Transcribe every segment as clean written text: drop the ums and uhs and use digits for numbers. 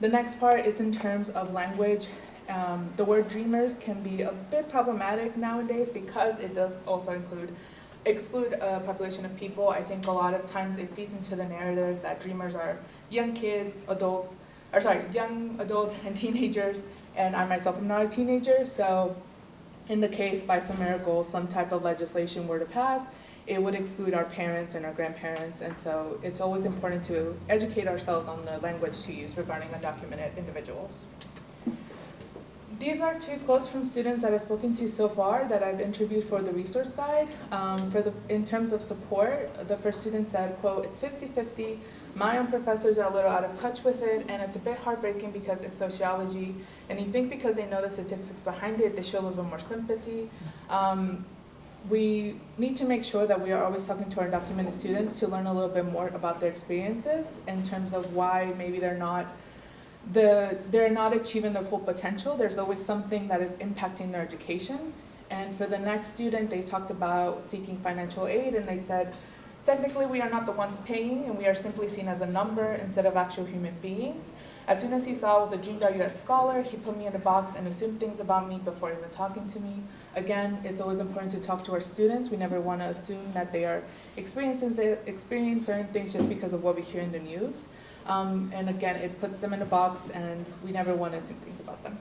The next part is in terms of language. The word dreamers can be a bit problematic nowadays because it does also exclude a population of people. I think a lot of times it feeds into the narrative that dreamers are young adults and teenagers, and I myself am not a teenager, so in the case by some miracle some type of legislation were to pass, it would exclude our parents and our grandparents, and so it's always important to educate ourselves on the language to use regarding undocumented individuals. These are two quotes from students that I've spoken to so far that I've interviewed for the resource guide. In terms of support, the first student said, quote, "It's 50-50. My own professors are a little out of touch with it, and it's a bit heartbreaking because it's sociology, and you think because they know the statistics behind it, they show a little bit more sympathy." We need to make sure that we are always talking to our undocumented students to learn a little bit more about their experiences in terms of why maybe they're not achieving their full potential. There's always something that is impacting their education. And for the next student, they talked about seeking financial aid, and they said, technically we are not the ones paying, and we are simply seen as a number instead of actual human beings. As soon as he saw I was a Dream.US scholar, he put me in a box and assumed things about me before even talking to me. Again, it's always important to talk to our students. We never want to assume that they are experiencing certain things just because of what we hear in the news. And again, it puts them in a box, and we never want to assume things about them.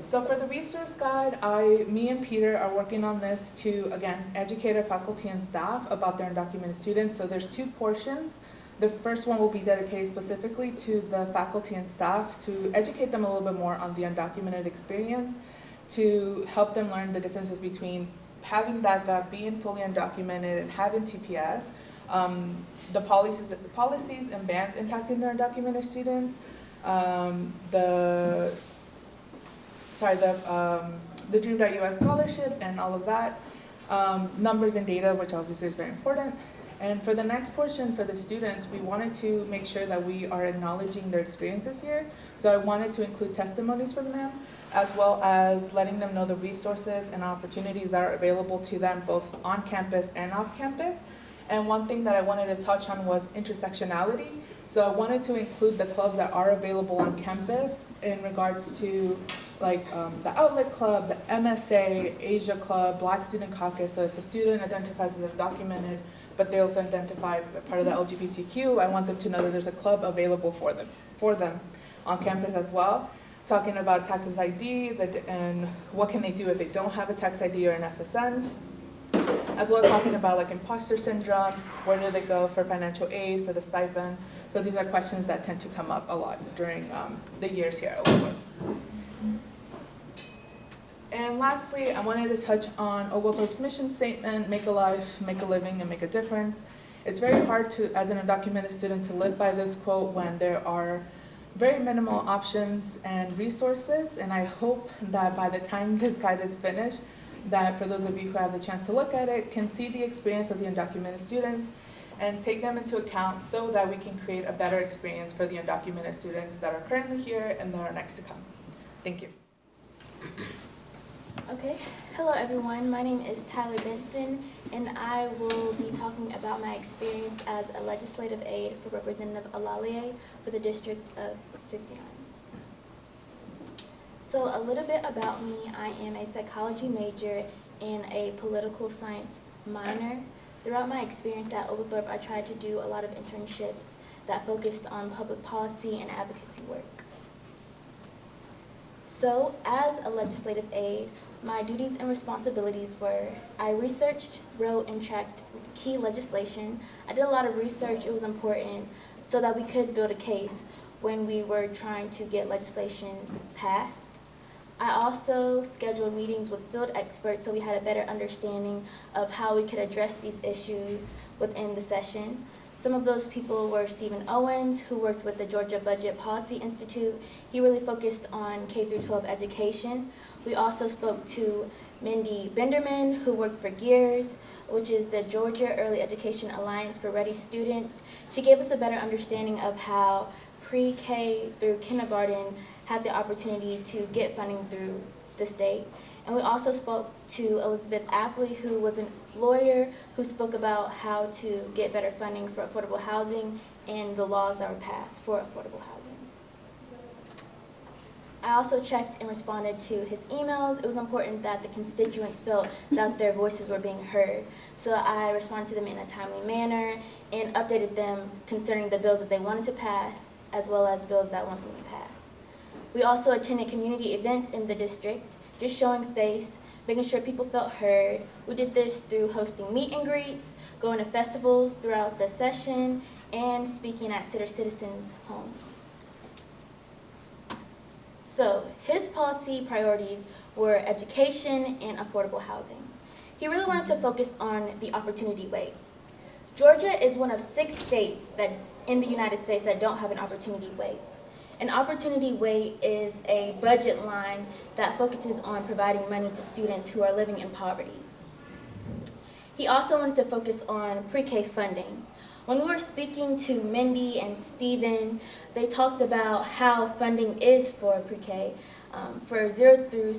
So for the resource guide, me and Peter are working on this to, again, educate our faculty and staff about their undocumented students. So there's two portions. The first one will be dedicated specifically to the faculty and staff to educate them a little bit more on the undocumented experience, to help them learn the differences between having DACA, being fully undocumented, and having TPS, the policies and bans impacting their undocumented students, the Dream.US scholarship and all of that, numbers and data, which obviously is very important. And for the next portion for the students, we wanted to make sure that we are acknowledging their experiences here. So I wanted to include testimonies from them, as well as letting them know the resources and opportunities that are available to them both on campus and off campus. And one thing that I wanted to touch on was intersectionality. So I wanted to include the clubs that are available on campus in regards to like the Outlet Club, the MSA, Asia Club, Black Student Caucus. So if a student identifies as undocumented, but they also identify part of the LGBTQ, I want them to know that there's a club available for them on campus as well. Talking about tax ID and what can they do if they don't have a tax ID or an SSN. As well as talking about like imposter syndrome, where do they go for financial aid, for the stipend, because these are questions that tend to come up a lot during the years here at Oglethorpe. And lastly, I wanted to touch on Oglethorpe's mission statement, make a life, make a living, and make a difference. It's very hard to, as an undocumented student, to live by this quote when there are very minimal options and resources, and I hope that by the time this guide is finished, that for those of you who have the chance to look at it, can see the experience of the undocumented students and take them into account so that we can create a better experience for the undocumented students that are currently here and that are next to come. Thank you. Okay, hello everyone. My name is Tyler Benson, and I will be talking about my experience as a legislative aide for Representative Olaleye for the District of 59. So a little bit about me. I am a psychology major and a political science minor. Throughout my experience at Oglethorpe, I tried to do a lot of internships that focused on public policy and advocacy work. So as a legislative aide, my duties and responsibilities were I researched, wrote, and tracked key legislation. I did a lot of research. It was important so that we could build a case when we were trying to get legislation passed. I also scheduled meetings with field experts so we had a better understanding of how we could address these issues within the session. Some of those people were Stephen Owens, who worked with the Georgia Budget Policy Institute. He really focused on K-12 education. We also spoke to Mindy Benderman, who worked for GEARS, which is the Georgia Early Education Alliance for Ready Students. She gave us a better understanding of how pre-K through kindergarten had the opportunity to get funding through the state. And we also spoke to Elizabeth Apley, who was a lawyer who spoke about how to get better funding for affordable housing and the laws that were passed for affordable housing. also checked and responded to his emails. It was important that the constituents felt that their voices were being heard. So I responded to them in a timely manner and updated them concerning the bills that they wanted to pass, as well as bills that weren't being passed. We also attended community events in the district, just showing face, making sure people felt heard. We did this through hosting meet and greets, going to festivals throughout the session, and speaking at citizens' homes. So his policy priorities were education and affordable housing. He really wanted to focus on the opportunity weight. Georgia is one of 6 states in the United States that don't have an opportunity weight. An opportunity weight is a budget line that focuses on providing money to students who are living in poverty. He also wanted to focus on pre-K funding. When we were speaking to Mindy and Steven, they talked about how funding is for pre-K. For 0 to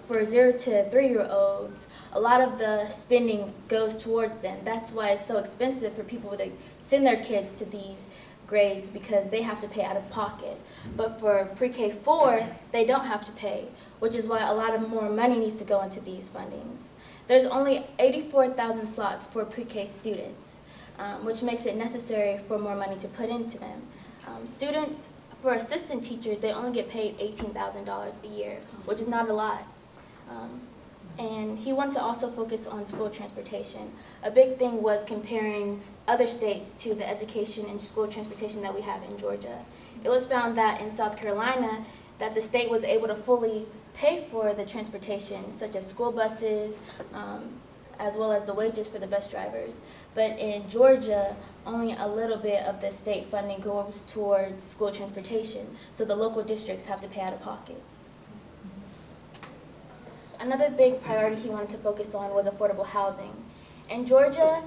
3-year-olds, a lot of the spending goes towards them. That's why it's so expensive for people to send their kids to these grades, because they have to pay out of pocket. But for pre-K 4, they don't have to pay, which is why a lot of more money needs to go into these fundings. There's only 84,000 slots for pre-K students, which makes it necessary for more money to put into them. Students, for assistant teachers, they only get paid $18,000 a year, which is not a lot. And he wanted to also focus on school transportation. A big thing was comparing other states to the education and school transportation that we have in Georgia. It was found that in South Carolina, that the state was able to fully pay for the transportation, such as school buses, as well as the wages for the bus drivers. But in Georgia, only a little bit of the state funding goes towards school transportation, so the local districts have to pay out of pocket. Another big priority he wanted to focus on was affordable housing. In Georgia,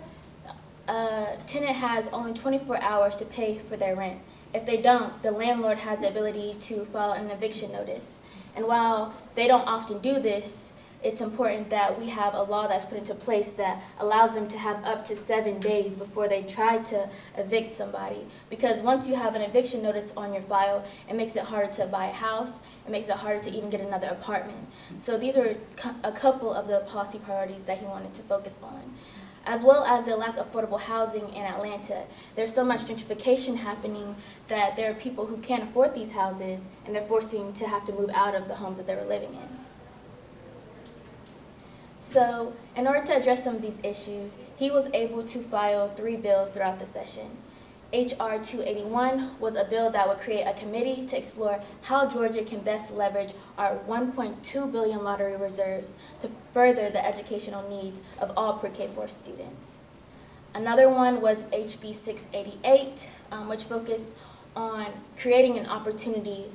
a tenant has only 24 hours to pay for their rent. If they don't, the landlord has the ability to file an eviction notice. And while they don't often do this, it's important that we have a law that's put into place that allows them to have up to 7 days before they try to evict somebody. Because once you have an eviction notice on your file, it makes it harder to buy a house, it makes it harder to even get another apartment. So these are a couple of the policy priorities that he wanted to focus on. As well as the lack of affordable housing in Atlanta. There's so much gentrification happening that there are people who can't afford these houses, and they're forcing to have to move out of the homes that they were living in. So, in order to address some of these issues, he was able to file 3 bills throughout the session. H.R. 281 was a bill that would create a committee to explore how Georgia can best leverage our $1.2 billion lottery reserves to further the educational needs of all pre-K 4 students. Another one was HB 688, which focused on creating an opportunity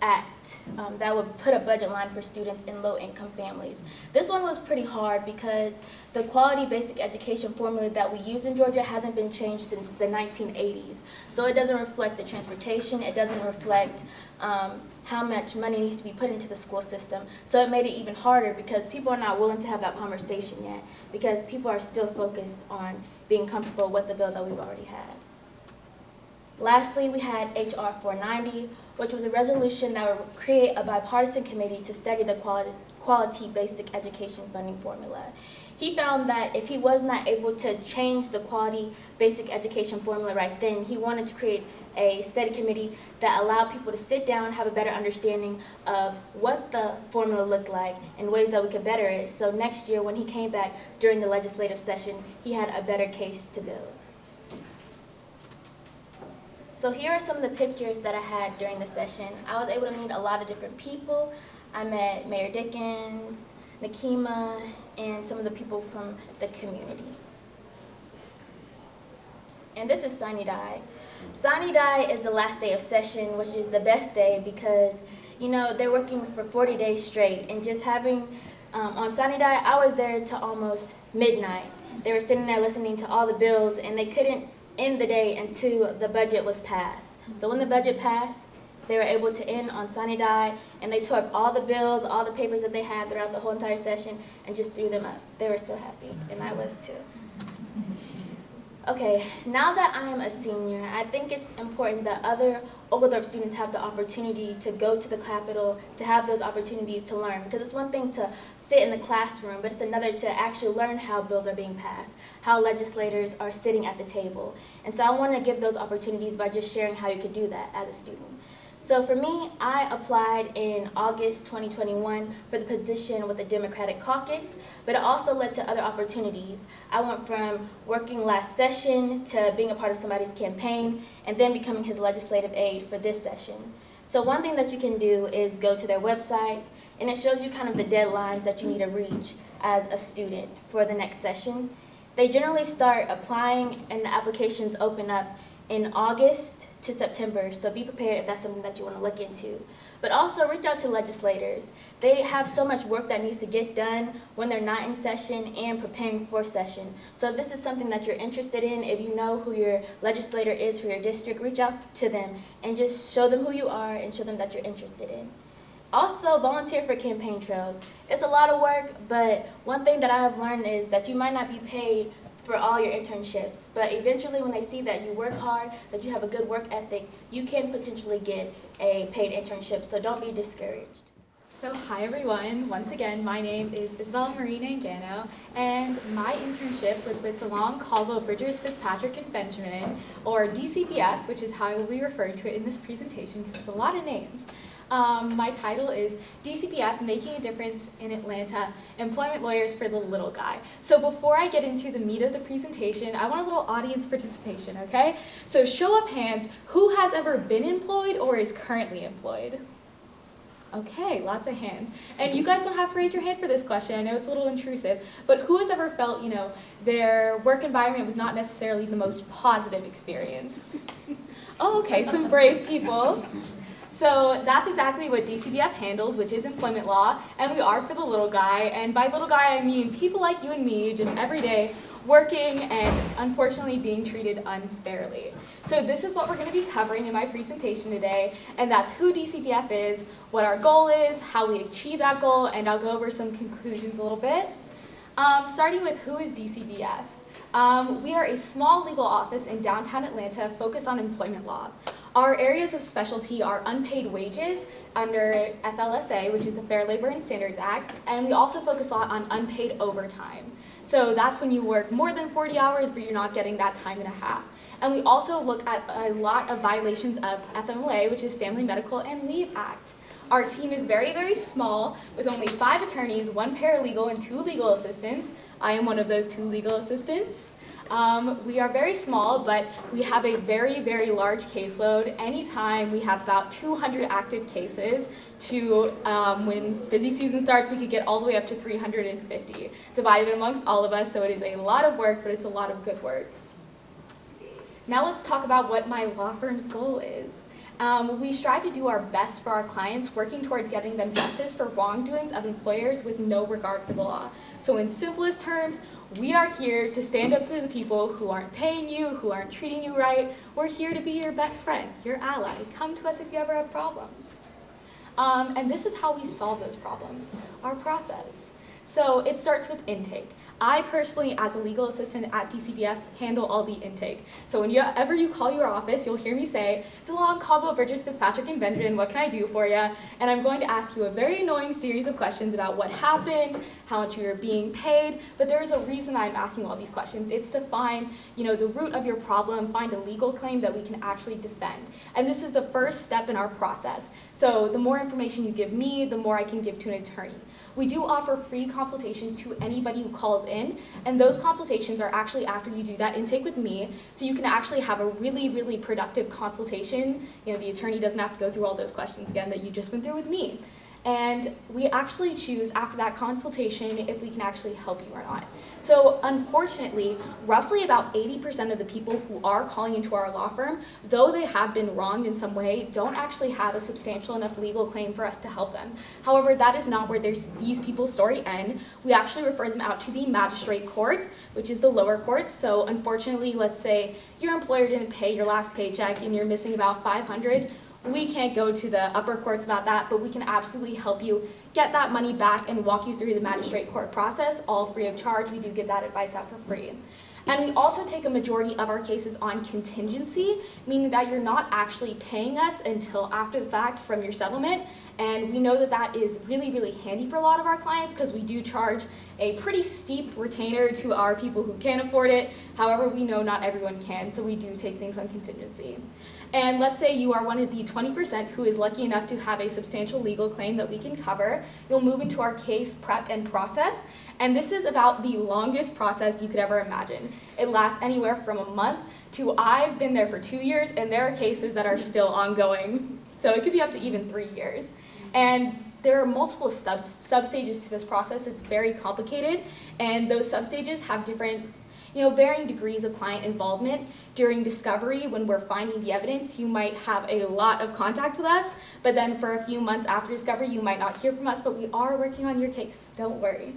act that would put a budget line for students in low-income families. This one was pretty hard because the quality basic education formula that we use in Georgia hasn't been changed since the 1980s. So it doesn't reflect the transportation, it doesn't reflect how much money needs to be put into the school system. So it made it even harder because people are not willing to have that conversation yet, because people are still focused on being comfortable with the bill that we've already had. Lastly, we had H.R. 490, which was a resolution that would create a bipartisan committee to study the quality basic education funding formula. He found that if he was not able to change the quality basic education formula right then, he wanted to create a study committee that allowed people to sit down, have a better understanding of what the formula looked like and ways that we could better it. So next year, when he came back during the legislative session, he had a better case to build. So here are some of the pictures that I had during the session. I was able to meet a lot of different people. I met Mayor Dickens, Nakima, and some of the people from the community. And this is Sine Die. Sine Die is the last day of session, which is the best day because, you know, they're working for 40 days straight. And just having, on Sine Die, I was there to almost midnight. They were sitting there listening to all the bills, and they couldn't end the day until the budget was passed. So when the budget passed, they were able to end on Sine Die, and they tore up all the bills, all the papers that they had throughout the whole entire session, and just threw them up. They were so happy, and I was too. Okay, now that I am a senior, I think it's important that other Oglethorpe students have the opportunity to go to the Capitol, to have those opportunities to learn. Because it's one thing to sit in the classroom, but it's another to actually learn how bills are being passed, how legislators are sitting at the table. And so I want to give those opportunities by just sharing how you could do that as a student. So for me, I applied in August 2021 for the position with the Democratic Caucus, but it also led to other opportunities. I went from working last session to being a part of somebody's campaign and then becoming his legislative aide for this session. So one thing that you can do is go to their website, and it shows you kind of the deadlines that you need to reach as a student for the next session. They generally start applying and the applications open up in August to September, so be prepared if that's something that you want to look into. But also reach out to legislators. They have so much work that needs to get done when they're not in session and preparing for session. So if this is something that you're interested in, if you know who your legislator is for your district, reach out to them and just show them who you are and show them that you're interested in. Also, volunteer for campaign trails. It's a lot of work, but one thing that I have learned is that you might not be paid for all your internships, but eventually when they see that you work hard, that you have a good work ethic, you can potentially get a paid internship, so don't be discouraged. So hi everyone, once again my name is Isabella Meri Nangano, and my internship was with DeLong, Caldwell, Fitzpatrick, and Benjamin, or DCBF, which is how I will be referring to it in this presentation because it's a lot of names. My title is DCBF, Making a Difference in Atlanta, Employment Lawyers for the Little Guy. So before I get into the meat of the presentation, I want a little audience participation, okay? So show of hands, who has ever been employed or is currently employed? Okay, lots of hands. And you guys don't have to raise your hand for this question. I know it's a little intrusive, but who has ever felt, their work environment was not necessarily the most positive experience? Oh, okay, some brave people. So that's exactly what DCBF handles, which is employment law, and we are for the little guy. And by little guy, I mean people like you and me, just every day, working and unfortunately being treated unfairly. So this is what we're going to be covering in my presentation today, and that's who DCBF is, what our goal is, how we achieve that goal, and I'll go over some conclusions a little bit. Starting with who is DCBF. We are a small legal office in downtown Atlanta focused on employment law. Our areas of specialty are unpaid wages under FLSA, which is the Fair Labor and Standards Act, and we also focus a lot on unpaid overtime. So that's when you work more than 40 hours, but you're not getting that time and a half. And we also look at a lot of violations of FMLA, which is Family Medical and Leave Act. Our team is very, very small, with only 5 attorneys, 1 paralegal, and 2 legal assistants. I am one of those 2 legal assistants. We are very small, but we have a very, very large caseload. Anytime we have about 200 active cases to when busy season starts, we could get all the way up to 350, divided amongst all of us, so it is a lot of work, but it's a lot of good work. Now let's talk about what my law firm's goal is. We strive to do our best for our clients, working towards getting them justice for wrongdoings of employers with no regard for the law. So in simplest terms, we are here to stand up to the people who aren't paying you, who aren't treating you right. We're here to be your best friend, your ally. Come to us if you ever have problems. And this is how we solve those problems, our process. So it starts with intake. I personally, as a legal assistant at DCBF, handle all the intake. So whenever you call your office, you'll hear me say, DeLong, Caldwell, Fitzpatrick, and Benson, what can I do for you? And I'm going to ask you a very annoying series of questions about what happened, how much you're being paid, but there is a reason I'm asking all these questions. It's to find, the root of your problem, find a legal claim that we can actually defend. And this is the first step in our process. So the more information you give me, the more I can give to an attorney. We do offer free consultations to anybody who calls in, and those consultations are actually after you do that intake with me, so you can actually have a really, really productive consultation. The attorney doesn't have to go through all those questions again that you just went through with me. And we actually choose after that consultation if we can actually help you or not. So unfortunately, roughly about 80% of the people who are calling into our law firm, though they have been wronged in some way, don't actually have a substantial enough legal claim for us to help them. However, that is not where these people's story end. We actually refer them out to the magistrate court, which is the lower court. So unfortunately, let's say your employer didn't pay your last paycheck and you're missing about $500. We can't go to the upper courts about that, but we can absolutely help you get that money back and walk you through the magistrate court process, all free of charge. We do give that advice out for free. And we also take a majority of our cases on contingency, meaning that you're not actually paying us until after the fact from your settlement. And we know that that is really, really handy for a lot of our clients because we do charge a pretty steep retainer to our people who can afford it. However, we know not everyone can, so we do take things on contingency. And let's say you are one of the 20% who is lucky enough to have a substantial legal claim that we can cover. You'll move into our case prep and process. And this is about the longest process you could ever imagine. It lasts anywhere from a month to I've been there for 2 years, and there are cases that are still ongoing. So it could be up to even 3 years. And there are multiple sub-stages to this process. It's very complicated, and those sub-stages have different varying degrees of client involvement. During discovery, when we're finding the evidence, you might have a lot of contact with us, but then for a few months after discovery, you might not hear from us, but we are working on your case, don't worry.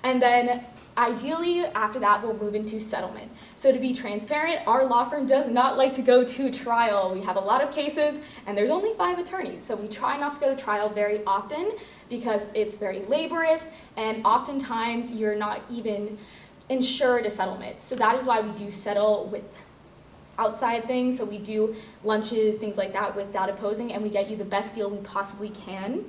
And then ideally, after that, we'll move into settlement. So to be transparent, our law firm does not like to go to trial. We have a lot of cases, and there's only 5 attorneys, so we try not to go to trial very often because it's very laborious, and oftentimes you're not even insured a settlement. So that is why we do settle with outside things. So we do lunches, things like that without opposing, and we get you the best deal we possibly can.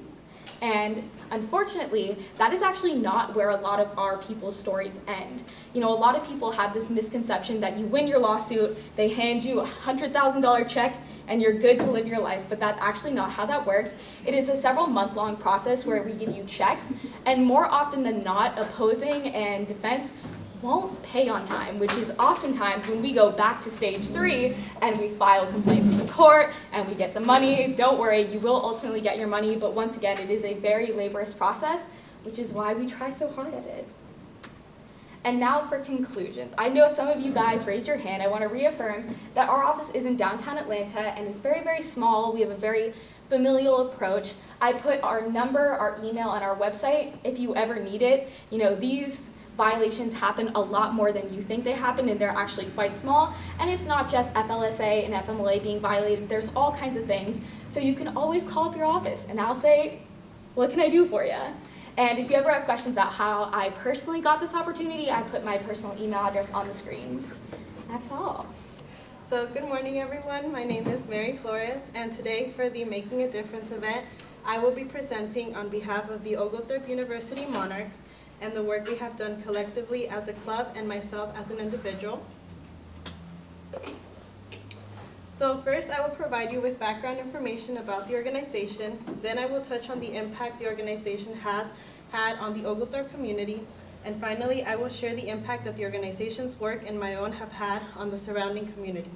And unfortunately, that is actually not where a lot of our people's stories end. A lot of people have this misconception that you win your lawsuit, they hand you a $100,000 check, and you're good to live your life, but that's actually not how that works. It is a several month-long process where we give you checks, and more often than not, opposing and defense won't pay on time, which is oftentimes when we go back to stage 3 and we file complaints with the court and we get the money. Don't worry, you will ultimately get your money, but once again, it is a very laborious process, which is why we try so hard at it. And now for conclusions. I know some of you guys raised your hand. I want to reaffirm that our office is in downtown Atlanta, and it's very, very small. We have a very familial approach. I put our number, our email, and our website if you ever need it. These violations happen a lot more than you think they happen, and they're actually quite small. And it's not just FLSA and FMLA being violated. There's all kinds of things. So you can always call up your office, and I'll say, what can I do for you? And if you ever have questions about how I personally got this opportunity, I put my personal email address on the screen. That's all. So good morning, everyone. My name is Meri Flores, and today for the Making a Difference event, I will be presenting on behalf of the Oglethorpe University Monarchs and the work we have done collectively as a club and myself as an individual. So first, I will provide you with background information about the organization. Then I will touch on the impact the organization has had on the Oglethorpe community. And finally, I will share the impact that the organization's work and my own have had on the surrounding community.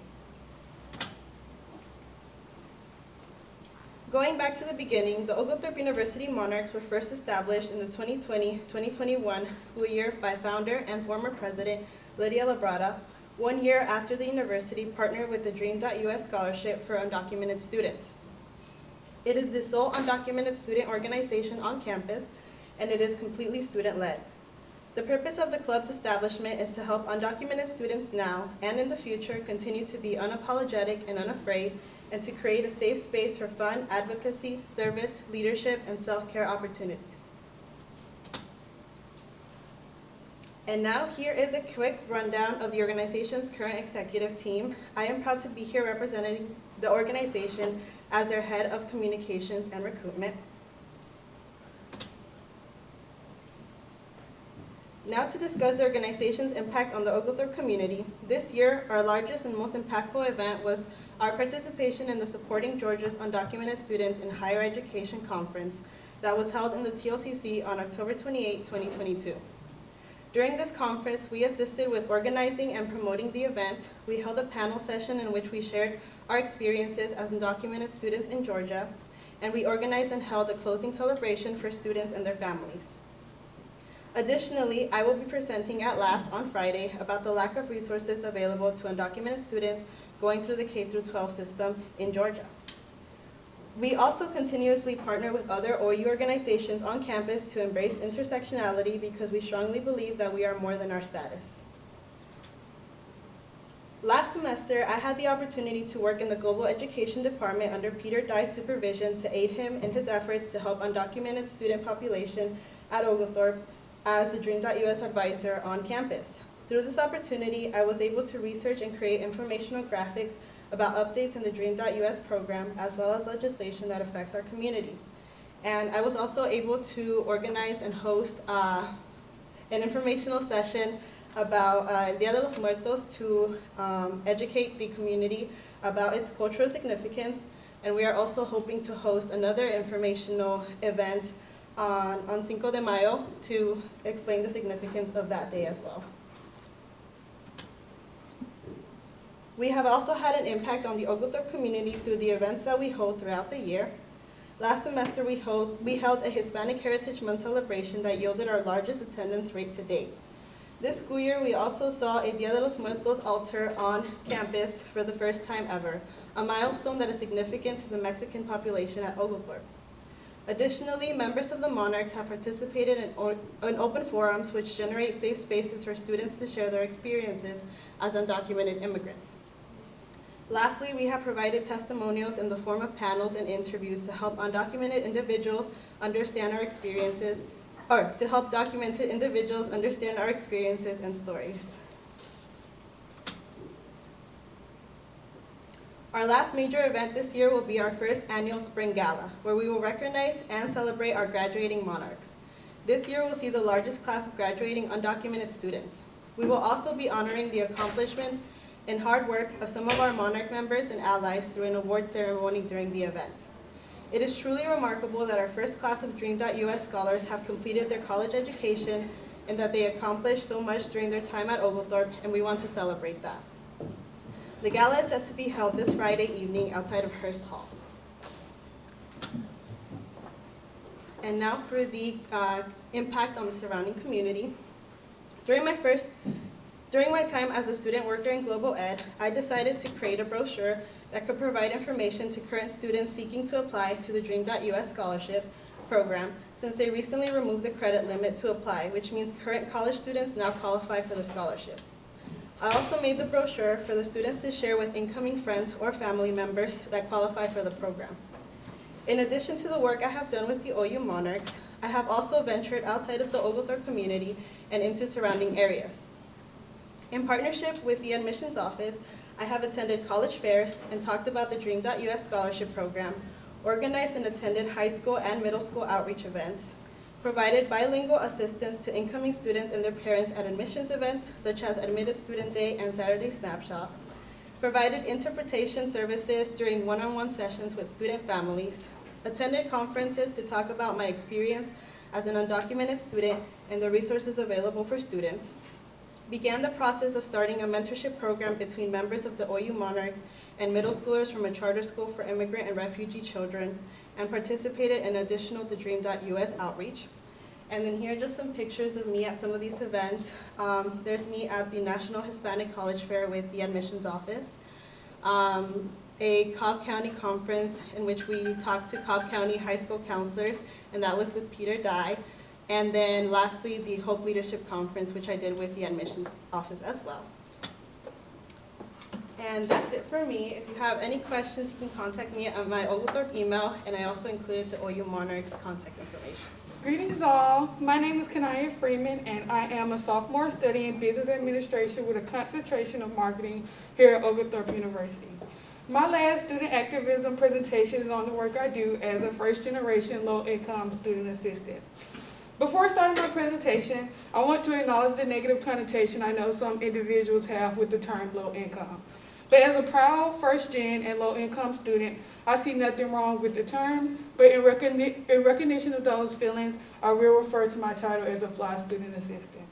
Going back to the beginning, the Oglethorpe University Monarchs were first established in the 2020-2021 school year by founder and former president Lydia Alvarado, 1 year after the university partnered with the Dream.US Scholarship for undocumented students. It is the sole undocumented student organization on campus, and it is completely student-led. The purpose of the club's establishment is to help undocumented students now and in the future continue to be unapologetic and unafraid, and to create a safe space for fun, advocacy, service, leadership, and self-care opportunities. And now here is a quick rundown of the organization's current executive team. I am proud to be here representing the organization as their head of communications and recruitment. Now to discuss the organization's impact on the Oglethorpe community. This year, our largest and most impactful event was our participation in the Supporting Georgia's Undocumented Students in Higher Education Conference that was held in the TLCC on October 28, 2022. During this conference, we assisted with organizing and promoting the event. We held a panel session in which we shared our experiences as undocumented students in Georgia, and we organized and held a closing celebration for students and their families. Additionally, I will be presenting at LASS on Friday about the lack of resources available to undocumented students going through the K-12 system in Georgia. We also continuously partner with other OU organizations on campus to embrace intersectionality because we strongly believe that we are more than our status. Last semester, I had the opportunity to work in the Global Education Department under Peter Dye's supervision to aid him in his efforts to help undocumented student population at Oglethorpe as the Dream.US advisor on campus. Through this opportunity, I was able to research and create informational graphics about updates in the Dream.us program, as well as legislation that affects our community. And I was also able to organize and host an informational session about Dia de los Muertos to educate the community about its cultural significance. And we are also hoping to host another informational event on Cinco de Mayo to explain the significance of that day as well. We have also had an impact on the Oglethorpe community through the events that we hold throughout the year. Last semester, we held a Hispanic Heritage Month celebration that yielded our largest attendance rate to date. This school year, we also saw a Dia de los Muertos altar on campus for the first time ever, a milestone that is significant to the Mexican population at Oglethorpe. Additionally, members of the Monarchs have participated in open forums which generate safe spaces for students to share their experiences as undocumented immigrants. Lastly, we have provided testimonials in the form of panels and interviews to help undocumented individuals understand our experiences, or to help documented individuals understand our experiences and stories. Our last major event this year will be our first annual Spring Gala, where we will recognize and celebrate our graduating Monarchs. This year will see the largest class of graduating undocumented students. We will also be honoring the accomplishments and hard work of some of our Monarch members and allies through an award ceremony during the event. It is truly remarkable that our first class of Dream.us scholars have completed their college education and that they accomplished so much during their time at Oglethorpe, and we want to celebrate that. The gala is set to be held this Friday evening outside of Hearst Hall. And now for the impact on the surrounding community. During my time as a student worker in Global Ed, I decided to create a brochure that could provide information to current students seeking to apply to the Dream.us scholarship program, since they recently removed the credit limit to apply, which means current college students now qualify for the scholarship. I also made the brochure for the students to share with incoming friends or family members that qualify for the program. In addition to the work I have done with the OU Monarchs, I have also ventured outside of the Oglethorpe community and into surrounding areas. In partnership with the admissions office, I have attended college fairs and talked about the Dream.us scholarship program, organized and attended high school and middle school outreach events, provided bilingual assistance to incoming students and their parents at admissions events, such as Admitted Student Day and Saturday Snapshot, provided interpretation services during one-on-one sessions with student families, attended conferences to talk about my experience as an undocumented student and the resources available for students, began the process of starting a mentorship program between members of the OU Monarchs and middle schoolers from a charter school for immigrant and refugee children, and participated in additional The Dream.us outreach. And then here are just some pictures of me at some of these events. There's me at the National Hispanic College Fair with the admissions office, a Cobb County conference in which we talked to Cobb County high school counselors, and that was with Peter Dye. And then lastly, the Hope Leadership Conference, which I did with the admissions office as well. And that's it for me. If you have any questions, you can contact me at my Oglethorpe email, and I also included the OU Monarchs contact information. Greetings all. My name is Kaniya Freeman, and I am a sophomore studying business administration with a concentration of marketing here at Oglethorpe University. My last student activism presentation is on the work I do as a first-generation low-income student assistant. Before starting my presentation, I want to acknowledge the negative connotation I know some individuals have with the term low income. But as a proud first-gen and low-income student, I see nothing wrong with the term, but in recognition of those feelings, I will refer to my title as a fly student assistant.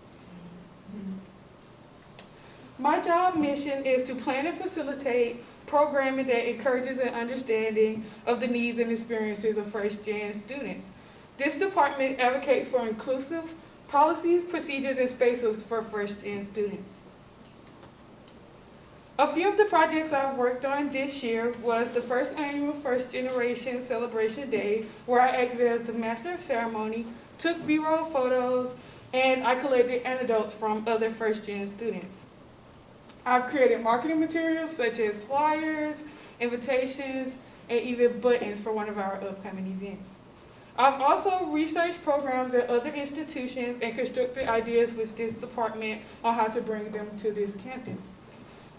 My job mission is to plan and facilitate programming that encourages an understanding of the needs and experiences of first-gen students. This department advocates for inclusive policies, procedures, and spaces for first-gen students. A few of the projects I've worked on this year was the first annual First Generation Celebration Day, where I acted as the master of ceremony, took B-roll photos, and I collected anecdotes from other first-gen students. I've created marketing materials such as flyers, invitations, and even buttons for one of our upcoming events. I've also researched programs at other institutions and constructed ideas with this department on how to bring them to this campus.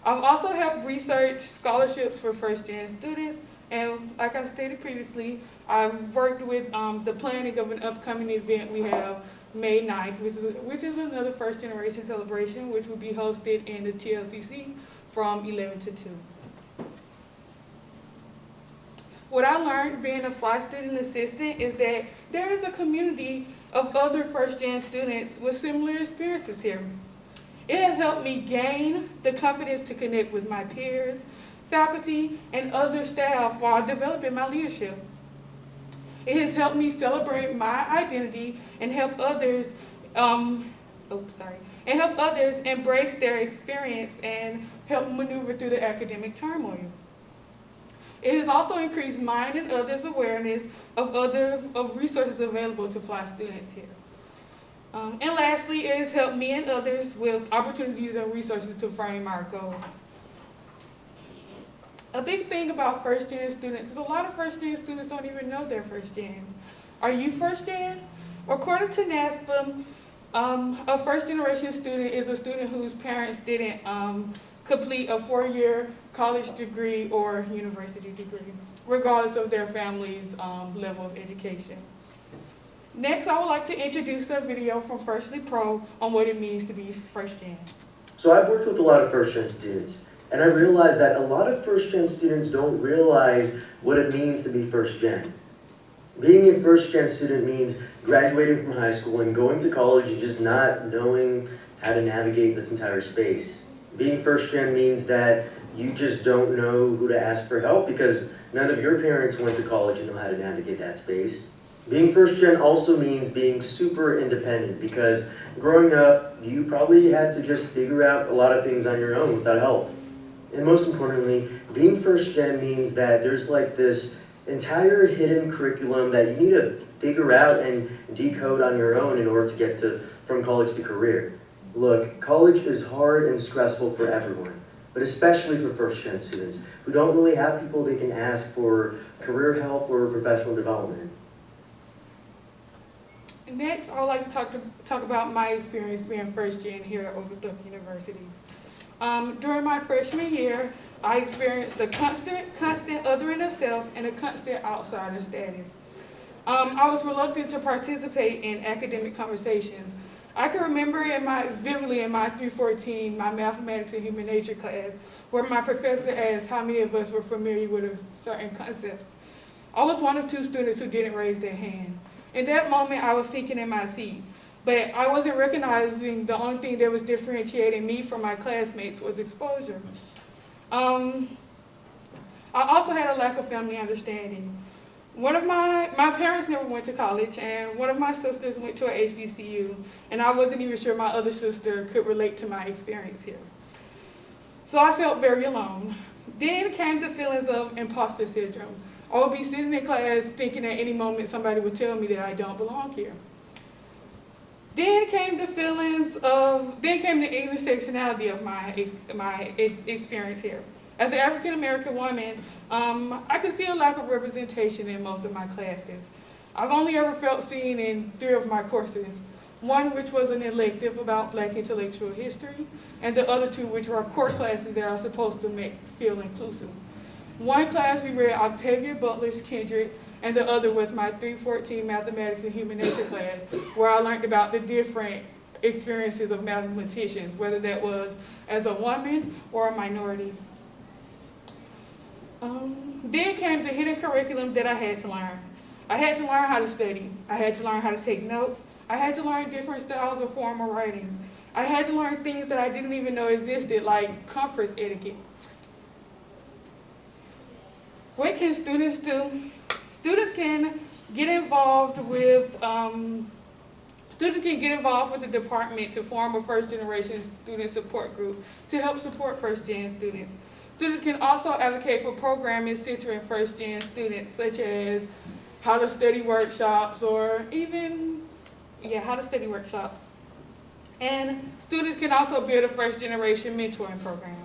I've also helped research scholarships for first-gen students, and like I stated previously, I've worked with the planning of an upcoming event we have May 9th, which is another first-generation celebration, which will be hosted in the TLCC from 11 to 2. What I learned being a fly student assistant is that there is a community of other first-gen students with similar experiences here. It has helped me gain the confidence to connect with my peers, faculty, and other staff while developing my leadership. It has helped me celebrate my identity and help others, embrace their experience and help maneuver through the academic turmoil. It has also increased mine and others' awareness of resources available to fly students here. And lastly, it has helped me and others with opportunities and resources to frame our goals. A big thing about first-gen students is a lot of first-gen students don't even know they're first-gen. Are you first-gen? According to NASPA, a first-generation student is a student whose parents didn't complete a 4-year college degree or university degree, regardless of their family's level of education. Next, I would like to introduce a video from Firstly Pro on what it means to be first-gen. So I've worked with a lot of first-gen students, and I realized that a lot of first-gen students don't realize what it means to be first-gen. Being a first-gen student means graduating from high school and going to college and just not knowing how to navigate this entire space. Being first-gen means that you just don't know who to ask for help because none of your parents went to college and know how to navigate that space. Being first-gen also means being super independent because growing up, you probably had to just figure out a lot of things on your own without help. And most importantly, being first-gen means that there's like this entire hidden curriculum that you need to figure out and decode on your own in order to get from college to career. Look, college is hard and stressful for everyone, but especially for first-gen students who don't really have people they can ask for career help or professional development. Next, I would like to talk about my experience being first-gen here at Oglethorpe University. During my freshman year, I experienced a constant othering of self and a constant outsider status. I was reluctant to participate in academic conversations. I can remember vividly in my 314, my mathematics and human nature class, where my professor asked how many of us were familiar with a certain concept. I was one of 2 students who didn't raise their hand. In that moment, I was sinking in my seat, but I wasn't recognizing the only thing that was differentiating me from my classmates was exposure. I also had a lack of family understanding. One of my parents never went to college, and one of my sisters went to a HBCU, and I wasn't even sure my other sister could relate to my experience here. So I felt very alone. Then came the feelings of imposter syndrome. I would be sitting in class thinking at any moment somebody would tell me that I don't belong here. Then came the intersectionality of my experience here. As an African American woman, I could see a lack of representation in most of my classes. I've only ever felt seen in 3 of my courses. One which was an elective about Black intellectual history, and the other 2 which were core classes that are supposed to feel inclusive. One class we read Octavia Butler's Kindred, and the other was my 314 mathematics and human nature class, where I learned about the different experiences of mathematicians, whether that was as a woman or a minority. Then came the hidden curriculum that I had to learn. I had to learn how to study. I had to learn how to take notes. I had to learn different styles of formal writings. I had to learn things that I didn't even know existed, like conference etiquette. What can students do? Students can get involved with the department to form a first-generation student support group to help support first-gen students. Students can also advocate for programming centering first-gen students, such as how to study workshops or how to study workshops. And students can also build a first-generation mentoring program.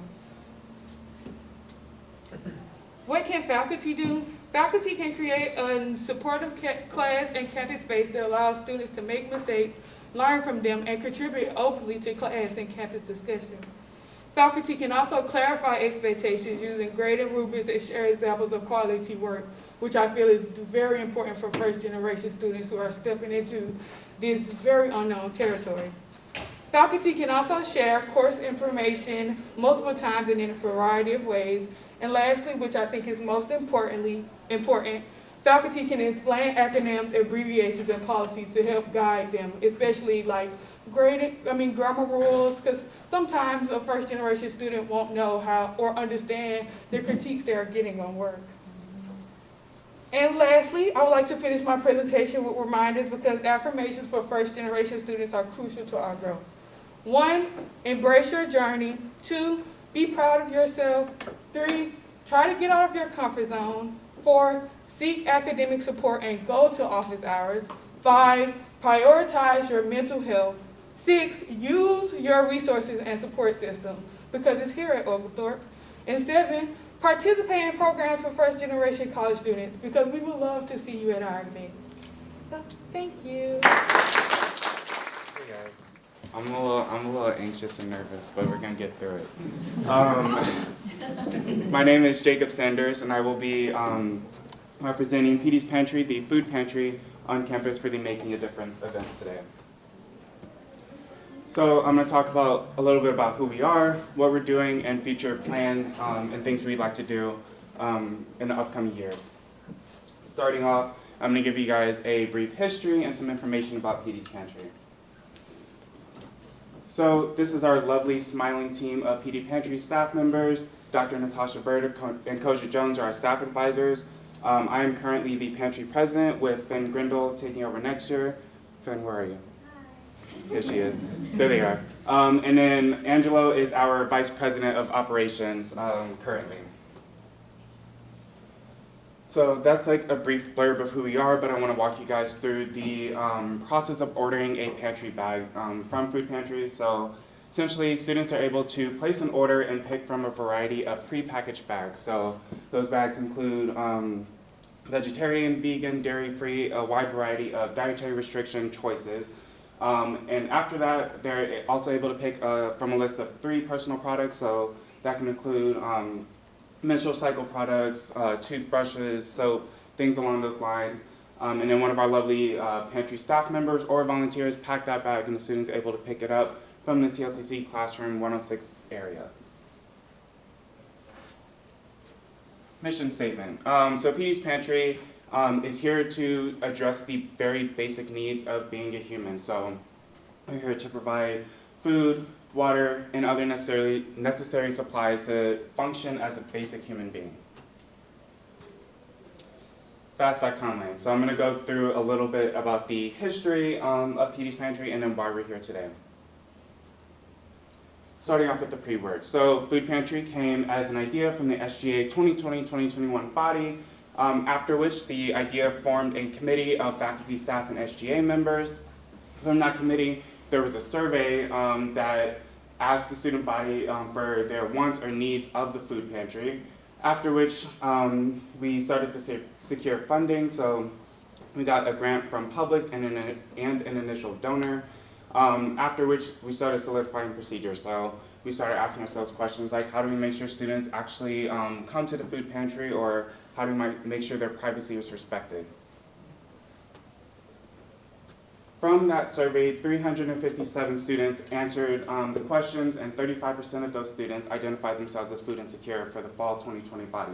What can faculty do? Faculty can create a supportive class and campus space that allows students to make mistakes, learn from them, and contribute openly to class and campus discussion. Faculty can also clarify expectations using grading rubrics and share examples of quality work, which I feel is very important for first-generation students who are stepping into this very unknown territory. Faculty can also share course information multiple times and in a variety of ways. And lastly, which I think is most important, faculty can explain acronyms, abbreviations, and policies to help guide them, especially like grammar rules, because sometimes a first-generation student won't know how or understand the critiques they are getting on work. And lastly, I would like to finish my presentation with reminders because affirmations for first-generation students are crucial to our growth. 1, embrace your journey. 2, be proud of yourself. 3, try to get out of your comfort zone. 4, seek academic support and go to office hours. 5, prioritize your mental health. 6, use your resources and support system because it's here at Oglethorpe. And 7, participate in programs for first-generation college students because we would love to see you at our events. So, thank you. Hey guys. I'm a little anxious and nervous, but we're gonna get through it. My name is Jakeb Sanders, and I will be representing Petey's Pantry, the food pantry on campus for the Making a Difference event today. So I'm gonna talk about a little bit about who we are, what we're doing, and future plans and things we'd like to do in the upcoming years. Starting off, I'm gonna give you guys a brief history and some information about Petey's Pantry. So this is our lovely, smiling team of Petey Pantry staff members. Dr. Natasha Bird and Koja Jones are our staff advisors. I am currently the pantry president with Finn Grindle taking over next year. Finn, where are you? Hi. Here she is. There they are. And then Angelo is our vice president of operations currently. So that's like a brief blurb of who we are, but I want to walk you guys through the process of ordering a pantry bag from Food Pantry. So essentially, students are able to place an order and pick from a variety of prepackaged bags. So those bags include vegetarian, vegan, dairy-free, a wide variety of dietary restriction choices. And after that, they're also able to pick from a list of 3 personal products. So that can include menstrual cycle products, toothbrushes, soap, things along those lines. And then one of our lovely pantry staff members or volunteers pack that bag and the students are able to pick it up from the TLCC Classroom 106 area. Mission statement. So Petey's Pantry is here to address the very basic needs of being a human. So we're here to provide food, water, and other necessary supplies to function as a basic human being. Fast fact timeline. So I'm going to go through a little bit about the history of Petey's Pantry and then why we're here today. Starting off with the pre-work. So Food Pantry came as an idea from the SGA 2020-2021 body, after which the idea formed a committee of faculty, staff, and SGA members. From that committee, there was a survey that asked the student body for their wants or needs of the food pantry, after which we started to secure funding. So we got a grant from Publix and an initial donor, after which we started solidifying procedures. So we started asking ourselves questions like, how do we make sure students actually come to the food pantry, or how do we make sure their privacy is respected? From that survey, 357 students answered the questions, and 35% of those students identified themselves as food insecure for the fall 2020 body.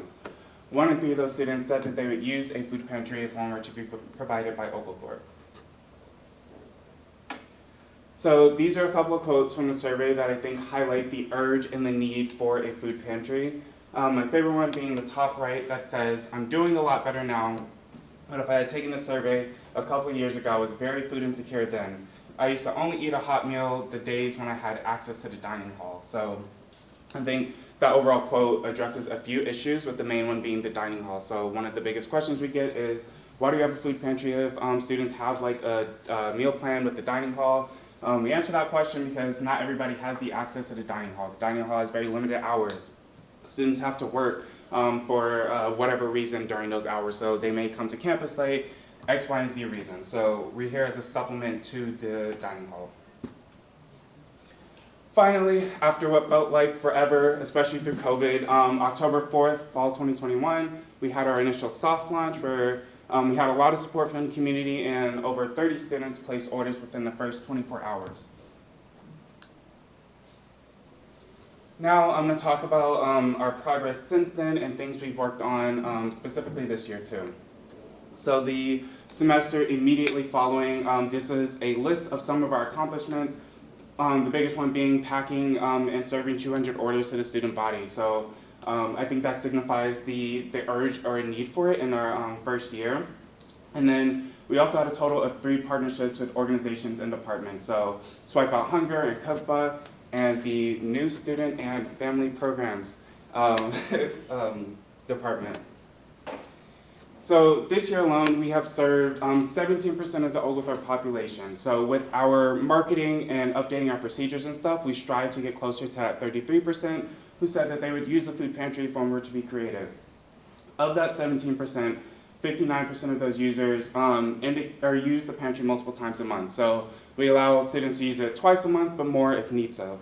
1 in 3 of those students said that they would use a food pantry if one were to be provided by Oglethorpe. So these are a couple of quotes from the survey that I think highlight the urge and the need for a food pantry. My favorite one being the top right that says, "I'm doing a lot better now, but if I had taken the survey a couple of years ago, I was very food insecure then. I used to only eat a hot meal the days when I had access to the dining hall." So I think that overall quote addresses a few issues, with the main one being the dining hall. So one of the biggest questions we get is, why do you have a food pantry if students have like a meal plan with the dining hall? We answer that question because not everybody has the access to the dining hall. The dining hall has very limited hours. Students have to work for whatever reason during those hours. So they may come to campus late, X, Y, and Z reasons. So we're here as a supplement to the dining hall. Finally, after what felt like forever, especially through COVID, October 4th, fall 2021, we had our initial soft launch where we had a lot of support from the community and over 30 students placed orders within the first 24 hours. Now I'm going to talk about our progress since then and things we've worked on specifically this year too. So the semester immediately following, this is a list of some of our accomplishments. The biggest one being packing and serving 200 orders to the student body. So I think that signifies the urge or need for it in our first year. And then we also had a total of 3 partnerships with organizations and departments. So Swipe Out Hunger and CUFBA, and the new Student and Family Programs department. So this year alone, we have served 17% of the Oglethorpe population. So with our marketing and updating our procedures and stuff, we strive to get closer to that 33% who said that they would use a food pantry if one were to be created. Of that 17%, 59% of those users use the pantry multiple times a month. So we allow students to use it twice a month, but more if need so.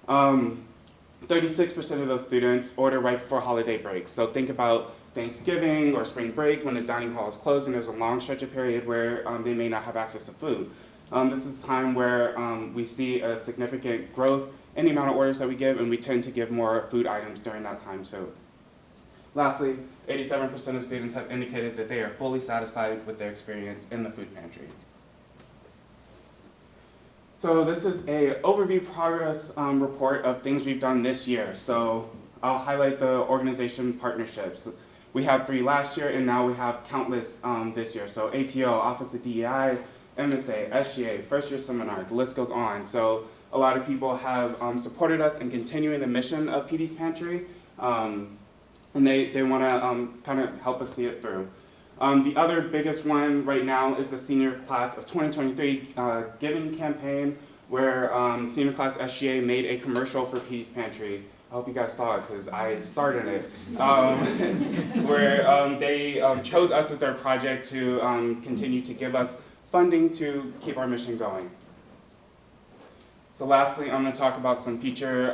36% of those students order right before holiday breaks. So think about Thanksgiving or spring break when the dining hall is closed and there's a long stretch of period where they may not have access to food. This is a time where we see a significant growth in the amount of orders that we give, and we tend to give more food items during that time too. Lastly, 87% of students have indicated that they are fully satisfied with their experience in the food pantry. So this is an overview progress report of things we've done this year. So I'll highlight the organization partnerships. We had 3 last year, and now we have countless this year. So APO, Office of DEI, MSA, SGA, First Year Seminar, the list goes on. So a lot of people have supported us in continuing the mission of PD's Pantry, and they want to kind of help us see it through. The other biggest one right now is the senior class of 2023 giving campaign, where senior class SGA made a commercial for PD's Pantry. I hope you guys saw it because I started it, where they chose us as their project to continue to give us funding to keep our mission going. So lastly, I'm going to talk about some future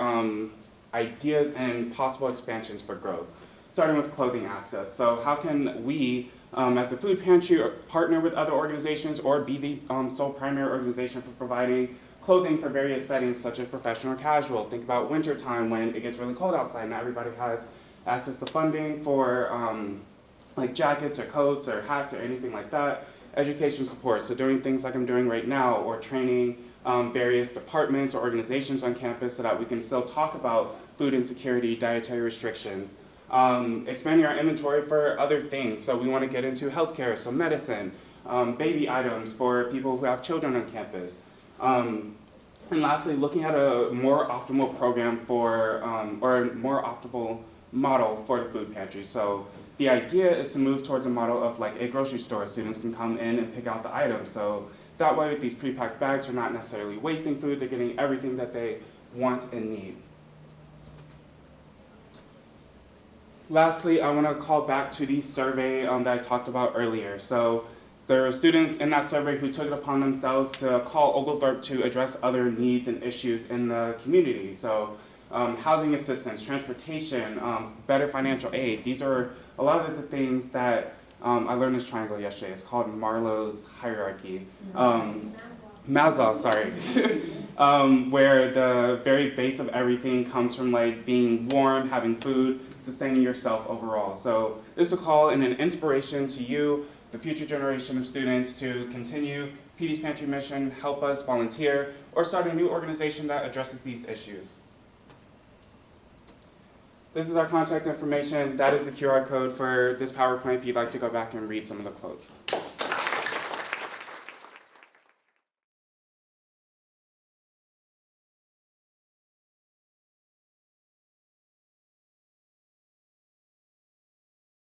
ideas and possible expansions for growth, starting with clothing access. So how can we, as a food pantry, partner with other organizations or be the sole primary organization for providing clothing for various settings such as professional or casual? Think about wintertime when it gets really cold outside. Not everybody has access to funding for like jackets or coats or hats or anything like that. Education support, so doing things like I'm doing right now, or training various departments or organizations on campus so that we can still talk about food insecurity, dietary restrictions. Expanding our inventory for other things, so we want to get into healthcare, so medicine, baby items for people who have children on campus. And lastly, looking at a more optimal program for, or a more optimal model for the food pantry. So the idea is to move towards a model of like a grocery store. Students can come in and pick out the items. So that way with these pre-packed bags, they're not necessarily wasting food, they're getting everything that they want and need. Lastly, I want to call back to the survey that I talked about earlier. So there were students in that survey who took it upon themselves to call Oglethorpe to address other needs and issues in the community. So housing assistance, transportation, better financial aid. These are a lot of the things that I learned this triangle yesterday. It's called Marlow's hierarchy. Maslow, sorry. Where the very base of everything comes from like being warm, having food, sustaining yourself overall. So this is a call and an inspiration to you, the future generation of students, to continue PD's Pantry mission, help us, volunteer, or start a new organization that addresses these issues. This is our contact information. That is the QR code for this PowerPoint if you'd like to go back and read some of the quotes.